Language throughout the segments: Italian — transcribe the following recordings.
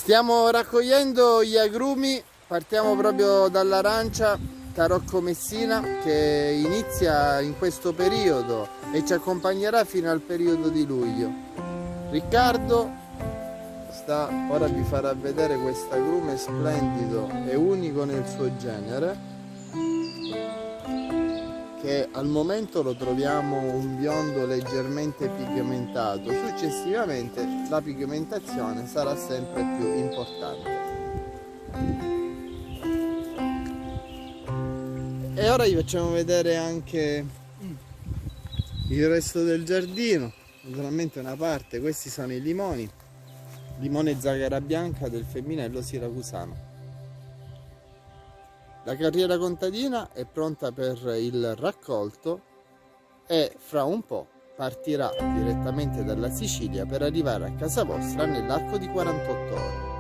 Stiamo raccogliendo gli agrumi, partiamo proprio dall'arancia Tarocco Messina che inizia in questo periodo e ci accompagnerà fino al periodo di luglio. Riccardo ora vi farà vedere questo agrume splendido e unico nel suo genere, che al momento lo troviamo un biondo leggermente pigmentato. Successivamente la pigmentazione sarà sempre più importante. E ora vi facciamo vedere anche il resto del giardino, naturalmente una parte. Questi sono i limoni, limone zagara bianca del femminello siracusano. La carriera contadina è pronta per il raccolto e fra un po' partirà direttamente dalla Sicilia per arrivare a casa vostra nell'arco di 48 ore.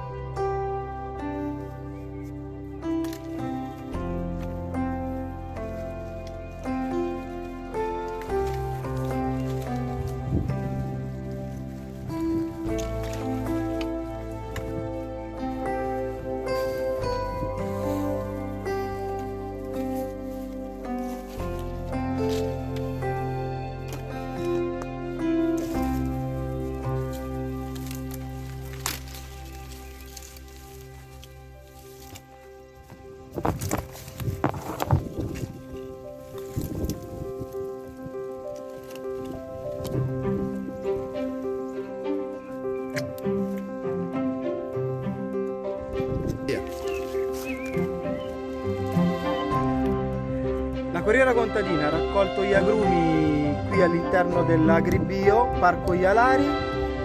La Corriera Contadina ha raccolto gli agrumi qui all'interno dell'Agribio Parco Ialari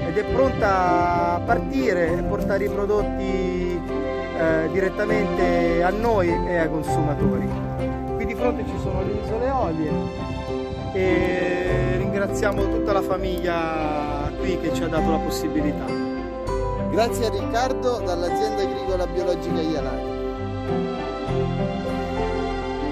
ed è pronta a partire e portare i prodotti direttamente a noi e ai consumatori. Qui di fronte ci sono le isole Olie e ringraziamo tutta la famiglia qui che ci ha dato la possibilità. Grazie a Riccardo dall'azienda agricola biologica Ialari.